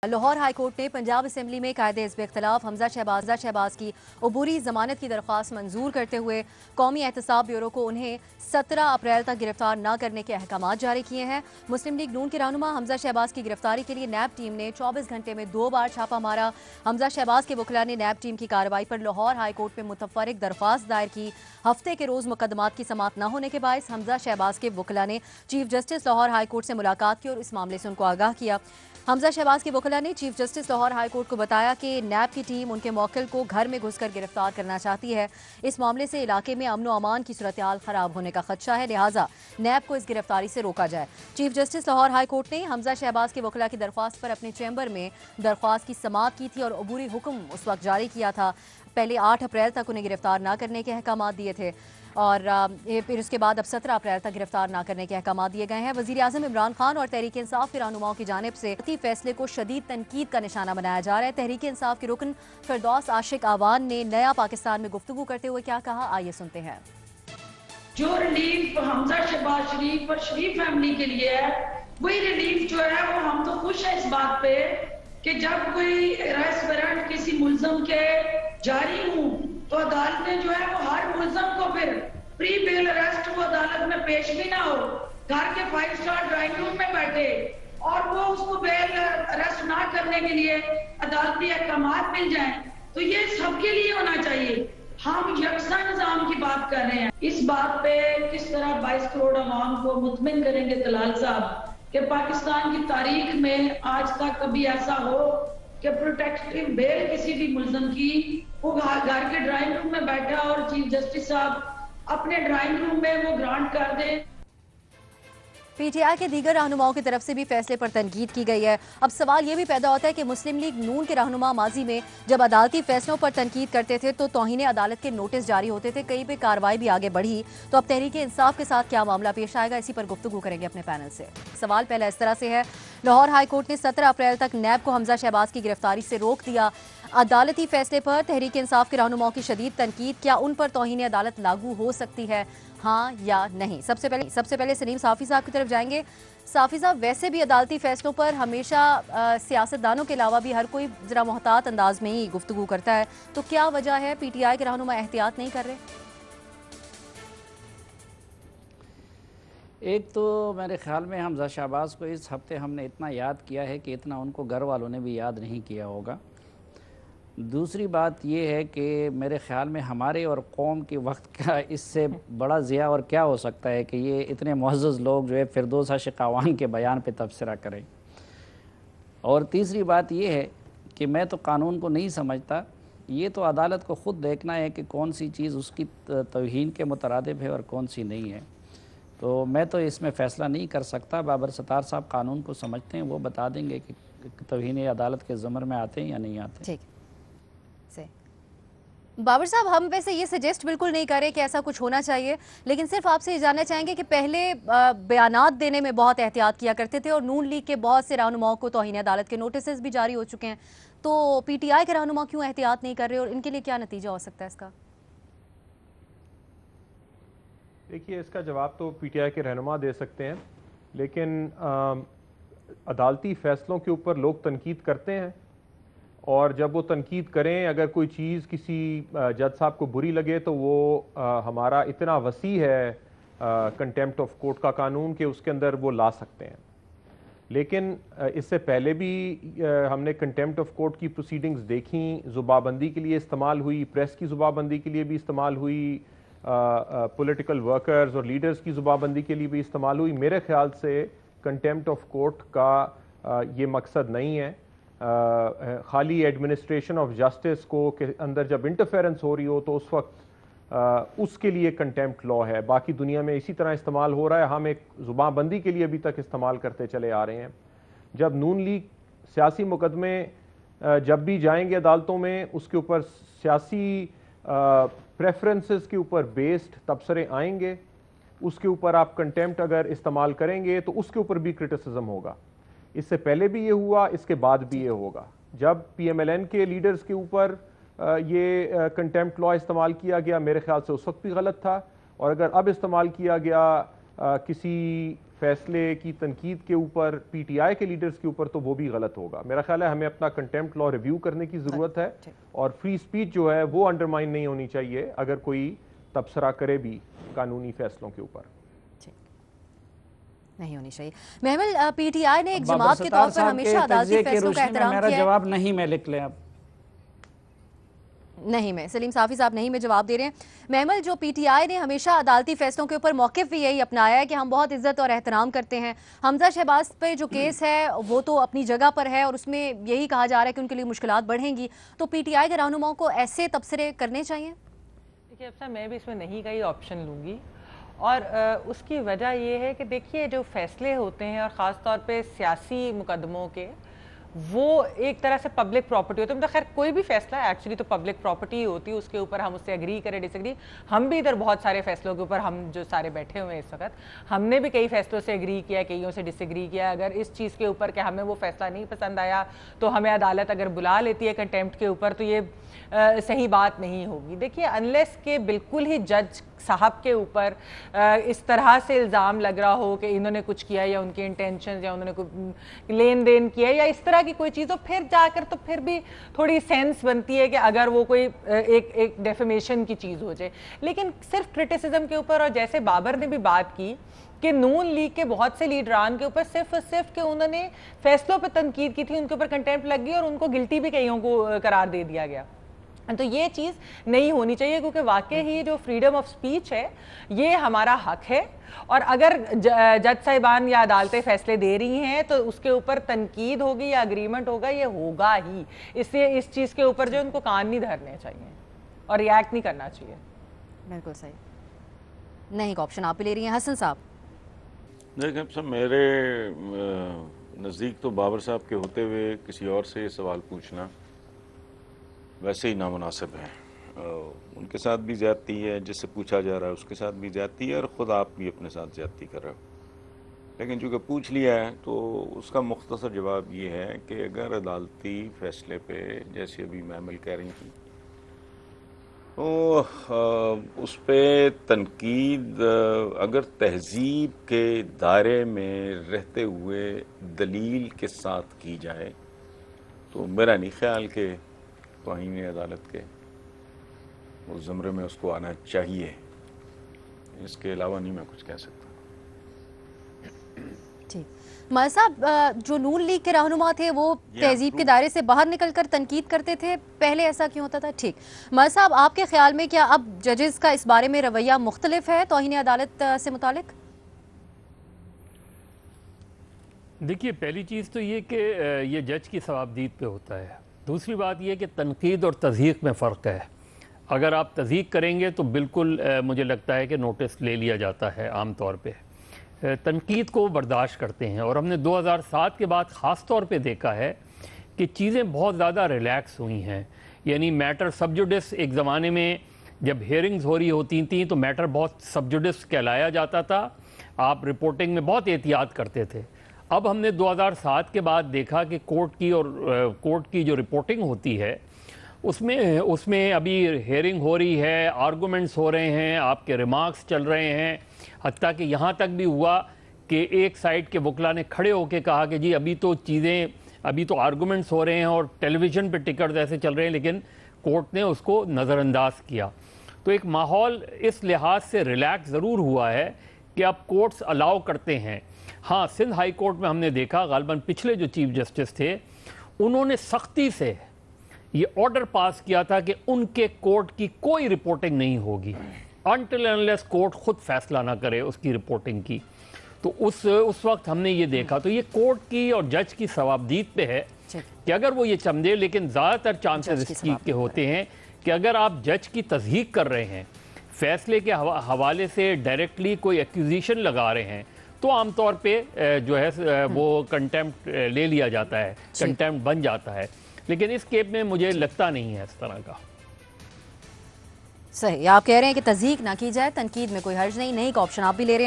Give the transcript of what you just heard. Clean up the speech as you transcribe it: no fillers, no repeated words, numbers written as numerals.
Lahore high court ने Punjab assembly में कायदे हिज़्ब इख्तिलाफ हमजा शहबाज की अबूरी जमानत की दरख्वास्त मंजूर करते हुए कौमी एहतसाब ब्यूरो को उन्हें 17 अप्रैल तक गिरफ्तार न करने के अहकाम जारी किए हैं। मुस्लिम लीग नून के रहनुमा हमजा शहबाज की गिरफ्तारी के लिए नैब टीम ने 24 घंटे में 2 बार छापा मारा। हमजा शहबाज के वकला ने नैब टीम की कार्रवाई पर लाहौर हाईकोर्ट में मुतफर्रिक दरख्वास्त दायर की। हफ्ते के रोज मुकदमात की समात न होने के बायस हमजा शहबाज के वकला ने चीफ जस्टिस लाहौर हाईकोर्ट से मुलाकात की और इस मामले से उनको आगाह किया। हमजा शहबाज के वकला ने चीफ जस्टिस लाहौर हाईकोर्ट को बताया कि नैब की टीम उनके मौकिल को घर में घुसकर गिरफ्तार करना चाहती है। इस मामले से इलाके में अमन व अमान की सूरत-ए-हाल खराब होने का खदशा है, लिहाजा नैब को इस गिरफ्तारी से रोका जाए। चीफ जस्टिस लाहौर हाईकोर्ट ने हमजा शहबाज के वकला की दरख्वास्त पर अपने चैम्बर में दरख्वास्त की समात की थी और अबूरी हुक्म उस वक्त जारी किया था। पहले 8 अप्रैल तक उन्हें गिरफ्तार न करने के अहकाम दिए थे और फिर उसके बाद अब 17 अप्रैल तक गिरफ्तार न करने के अहकाम दिए गए हैं। वज़ीर आज़म इमरान खान और तहरीक इंसाफ के रहनुमाओं की जानिब से फैसले को शदीद तनकीद का निशाना बनाया जा रहा है। तहरीक इंसाफ के रुकन फिरदौस आशिक आवान ने नया पाकिस्तान में गुफ्तगू करते हुए क्या कहा, आइए सुनते हैं। जो रिलीफ हमजा शहबाज शरीफ और शरीफ फैमिली के लिए है, वही रिलीफ जो है वो हम तो खुश है इस बात पे कि जब कोई अरेस्ट वारंट किसी मुल्ज़म के जारी हो तो अदालतें जो है वो हर मुल्ज़म को फिर प्री बेल अरेस्ट वो अदालत में पेश भी ना हो, घर के 5 स्टार ड्राइंग रूम में बैठे और वो उसको बेल अरेस्ट ना करने के लिए अदालती अहकामात मिल जाएं, तो ये सबके लिए होना चाहिए। हम यकसा निजाम की बात कर रहे हैं। इस बात पे किस तरह 22 करोड़ अवाम को मुतमिन करेंगे तलाल साहब कि पाकिस्तान की तारीख में आज तक कभी ऐसा हो कि प्रोटेक्टिव बेल किसी भी मुल्ज़म की वो घर के ड्राइंग रूम में बैठा और चीफ जस्टिस साहब अपने ड्राइंग रूम में वो ग्रांट कर दें। पीटीआई के दीगर रहनुमाओं की तरफ से भी फैसले पर तनकीद की गई है। अब सवाल ये भी पैदा होता है कि मुस्लिम लीग नून के रहनुमा माजी में जब अदालती फैसलों पर तनकीद करते थे तो तौहीन अदालत के नोटिस जारी होते थे, कई पे कार्रवाई भी आगे बढ़ी, तो अब तहरीक इंसाफ के साथ क्या मामला पेश आएगा, इसी पर गुफ्तगू करेंगे अपने पैनल से। सवाल पहला इस तरह से है, लाहौर हाईकोर्ट ने 17 अप्रैल तक नैब को हमजा शहबाज की गिरफ्तारी से रोक दिया। अदालती फैसले पर तहरीक इंसाफ के रहनुमाओं की शदीद तनकीद, क्या उन पर तौहीन अदालत लागू हो सकती है, हाँ या नहीं? सबसे पहले सलीम साफ़ी साहब की तरफ जाएंगे। साफ़ी साहब, वैसे भी अदालती फैसलों पर हमेशा सियासतदानों के अलावा भी हर कोई ज़रा मोहतात अंदाज में ही गुफ्तगू करता है, तो क्या वजह है पीटीआई के रहनुमा एहतियात नहीं कर रहे? एक तो मेरे ख्याल में हमजा शहबाज को इस हफ्ते हमने इतना याद किया है कि इतना उनको घर वालों ने भी याद नहीं किया होगा। दूसरी बात यह है कि मेरे ख़्याल में हमारे और कौम के वक्त का इससे बड़ा ज़िया और क्या हो सकता है कि ये इतने मुअज़्ज़ज़ लोग जो है फिरदौस आशिक़ आवान के बयान पे तबसरा करें। और तीसरी बात यह है कि मैं तो कानून को नहीं समझता, ये तो अदालत को ख़ुद देखना है कि कौन सी चीज़ उसकी तौहीन के मुतरादिफ है और कौन सी नहीं है। तो मैं तो इसमें फ़ैसला नहीं कर सकता। बाबर सत्तार साहब कानून को समझते हैं, वो बता देंगे कि तौहीन अदालत के ज़मर में आते हैं या नहीं आते। ठीक से बाबर साहब, हम वैसे ये सजेस्ट बिल्कुल नहीं करें कि ऐसा कुछ होना चाहिए, लेकिन सिर्फ आपसे ये जानना चाहेंगे कि पहले बयानात देने में बहुत एहतियात किया करते थे और नून लीग के बहुत से रहनुमाओं को तौहीन अदालत के नोटिस भी जारी हो चुके हैं, तो पीटीआई के रहनुमा क्यों एहतियात नहीं कर रहे और इनके लिए क्या नतीजा हो सकता है इसका? देखिए, इसका जवाब तो पीटीआई के रहनुमा दे सकते हैं, लेकिन अदालती फ़ैसलों के ऊपर लोग तनकीद करते हैं और जब वो तनकीद करें, अगर कोई चीज़ किसी जज साहब को बुरी लगे तो वो हमारा इतना वसी है कंटेम्प्ट ऑफ कोर्ट का कानून कि उसके अंदर वो ला सकते हैं। लेकिन इससे पहले भी हमने कंटेम्प्ट ऑफ कोर्ट की प्रोसीडिंग्स देखी, ज़ुबाबंदी के लिए इस्तेमाल हुई, प्रेस की ज़ुबाबंदी के लिए भी इस्तेमाल हुई, पॉलिटिकल वर्कर्स और लीडर्स की ज़ुबाबंदी के लिए भी इस्तेमाल हुई। मेरे ख्याल से कंटेम्प्ट ऑफ कोर्ट का ये मकसद नहीं है। खाली एडमिनिस्ट्रेशन ऑफ जस्टिस को के अंदर जब इंटरफेरेंस हो रही हो तो उस वक्त उसके लिए कंटेम्प्ट लॉ है। बाकी दुनिया में इसी तरह इस्तेमाल हो रहा है, हम एक ज़ुबानबंदी के लिए अभी तक इस्तेमाल करते चले आ रहे हैं। जब नून लीग सियासी मुकदमे जब भी जाएंगे अदालतों में, उसके ऊपर सियासी प्रेफरेंसेस के ऊपर बेस्ड तबसरे आएंगे, उसके ऊपर आप कंटेम्प्ट अगर इस्तेमाल करेंगे तो उसके ऊपर भी क्रिटिसिज्म होगा। इससे पहले भी ये हुआ, इसके बाद भी ये होगा। जब पीएमएलएन के लीडर्स के ऊपर ये कंटेम्प्ट लॉ इस्तेमाल किया गया, मेरे ख्याल से उस वक्त भी गलत था, और अगर अब इस्तेमाल किया गया किसी फैसले की तनकीद के ऊपर, पीटीआई के लीडर्स के ऊपर, तो वो भी गलत होगा। मेरा ख्याल है हमें अपना कंटेम्प्ट लॉ रिव्यू करने की ज़रूरत है और फ्री स्पीच जो है वो अंडरमाइन नहीं होनी चाहिए अगर कोई तबसरा करे भी कानूनी फैसलों के ऊपर। नहीं होनी चाहिए। महमल, पीटीआई ने एक जमात के तौर पर हमेशा अदालती फैसलों का एहतराम किया है। मेरा जवाब नहीं में लिख लें आप। नहीं में सलीम साफ़ी साहब नहीं में जवाब दे रहे हैं। महमल, जो पीटीआई ने हमेशा अदालती फैसलों के ऊपर मौक़िफ़ भी यही अपनाया है कि हम बहुत इज्जत और एहतराम करते हैं। हमजा शहबाज पे जो केस है वो तो अपनी जगह पर है और उसमें यही कहा जा रहा है कि उनके लिए मुश्किलात बढ़ेंगी, तो पीटीआई के रहनुमाओं को ऐसे तबसरे करने चाहिए? देखिए अफसा, मैं भी इसमें नहीं का ही ऑप्शन लूँगी और उसकी वजह ये है कि देखिए जो फैसले होते हैं और ख़ास तौर पे सियासी मुकदमों के, वो एक तरह से पब्लिक प्रॉपर्टी होती है। मतलब खैर कोई भी फैसला है एक्चुअली तो पब्लिक प्रॉपर्टी ही होती है, उसके ऊपर हम उससे एग्री करें डिसएग्री। हम भी इधर बहुत सारे फैसलों के ऊपर, हम जो सारे बैठे हुए हैं इस वक्त, हमने भी कई फैसलों से एग्री किया, कईयों से डिसएग्री किया। अगर इस चीज़ के ऊपर कि हमें वो फैसला नहीं पसंद आया तो हमें अदालत अगर बुला लेती है कंटेम्प्ट के ऊपर, तो ये सही बात नहीं होगी। देखिए अनलेस के बिल्कुल ही जज साहब के ऊपर इस तरह से इल्ज़ाम लग रहा हो कि इन्होंने कुछ किया या उनके इंटेंशन या उन्होंने कुछ लेन देन किया या इस तरह की कोई चीज़, तो फिर जाकर तो फिर भी थोड़ी सेंस बनती है कि अगर वो कोई एक डेफेमेशन की चीज़ हो जाए। लेकिन सिर्फ क्रिटिसिज्म के ऊपर, और जैसे बाबर ने भी बात की कि नून लीग के बहुत से लीडरान के ऊपर सिर्फ कि उन्होंने फैसलों पर तनकीद की थी, उनके ऊपर कंटेम्प्ट लग गई और उनको गिल्टी भी कईयों को करार दे दिया गया। तो ये चीज़ नहीं होनी चाहिए, क्योंकि वाकई ही जो फ्रीडम ऑफ स्पीच है ये हमारा हक है, और अगर जज साहिबान या अदालतें फैसले दे रही हैं तो उसके ऊपर तनकीद होगी या अग्रीमेंट होगा, ये होगा ही। इसलिए इस चीज़ के ऊपर जो उनको कान नहीं धरने चाहिए और रिएक्ट नहीं करना चाहिए। बिल्कुल सही, नहीं का ऑप्शन आप भी ले रही हैं। हसन साहब, देखिए सब मेरे नज़दीक तो बाबर साहब के होते हुए किसी और से सवाल पूछना वैसे ही नामुनासिब है। उनके साथ भी ज़्यादती है, जिससे पूछा जा रहा है उसके साथ भी ज़्यादती है, और ख़ुद आप भी अपने साथ ज़्यादती कर रहे हो। लेकिन चूँकि पूछ लिया है तो उसका मुख्तसर जवाब ये है कि अगर अदालती फ़ैसले पे, जैसे अभी महमल कह रही थी, तो उस पर तनकीद अगर तहज़ीब के दायरे में रहते हुए दलील के साथ की जाए तो मेरा नहीं ख्याल के तौहीन अदालत के उस ज़मरे में उसको आना चाहिए। इसके अलावा नहीं मैं कुछ कह सकता। ठीक, माल साहब, जो नून लीग के रहनुमा थे वो तहजीब के दायरे से बाहर निकलकर तनकीद करते थे, पहले ऐसा क्यों होता था? ठीक, माल साहब, आपके ख्याल में क्या अब जजेस का इस बारे में रवैया मुख्तलिफ है तौहीन अदालत से मुतालिक? देखिए, पहली चीज़ तो ये कि ये जज की सवाबदीद पे होता है। दूसरी बात यह कि तनकीद और तज़हीक में फ़र्क है। अगर आप तज़हीक करेंगे तो बिल्कुल मुझे लगता है कि नोटिस ले लिया जाता है आम तौर पे। तनकीद को बर्दाश्त करते हैं, और हमने 2007 के बाद ख़ास तौर पे देखा है कि चीज़ें बहुत ज़्यादा रिलैक्स हुई हैं। यानी मैटर सब जुडिस, एक ज़माने में जब हेयरिंग्स हो रही होती थी तो मैटर बहुत सब जुडिस कहलाया जाता था, आप रिपोर्टिंग में बहुत एहतियात करते थे। अब हमने 2007 के बाद देखा कि कोर्ट की जो रिपोर्टिंग होती है उसमें अभी हेयरिंग हो रही है, आर्गूमेंट्स हो रहे हैं, आपके रिमार्क्स चल रहे हैं, हत्ता कि यहाँ तक भी हुआ कि एक साइड के वकला ने खड़े होकर कहा कि जी अभी तो आर्गूमेंट्स हो रहे हैं और टेलीविज़न पे टिकट ऐसे चल रहे हैं, लेकिन कोर्ट ने उसको नज़रअंदाज किया। तो एक माहौल इस लिहाज से रिलैक्स ज़रूर हुआ है कि अब कोर्ट्स अलाउ करते हैं। हाँ, सिंध हाई कोर्ट में हमने देखा, गालिबन पिछले जो चीफ जस्टिस थे उन्होंने सख्ती से ये ऑर्डर पास किया था कि उनके कोर्ट की कोई रिपोर्टिंग नहीं होगी अनटिल अनलेस कोर्ट खुद फैसला ना करे उसकी रिपोर्टिंग की। तो उस वक्त हमने ये देखा। तो ये कोर्ट की और जज की सवाबदीद पे है कि अगर वो ये चमदे, लेकिन ज़्यादातर चांसेस इस चीज़ के होते हैं कि अगर आप जज की तस्दीक कर रहे हैं, फैसले के हवाले से डायरेक्टली कोई एक्यूजिशन लगा रहे हैं, तो आमतौर पे जो है वो कंटेम्प्ट ले लिया जाता है, कंटेम्प्ट बन जाता है। लेकिन इस केस में मुझे लगता नहीं है इस तरह का। सही, आप कह रहे हैं कि तस्दीक ना की जाए, तनकीद में कोई हर्ज नहीं का ऑप्शन आप भी ले रहे हैं।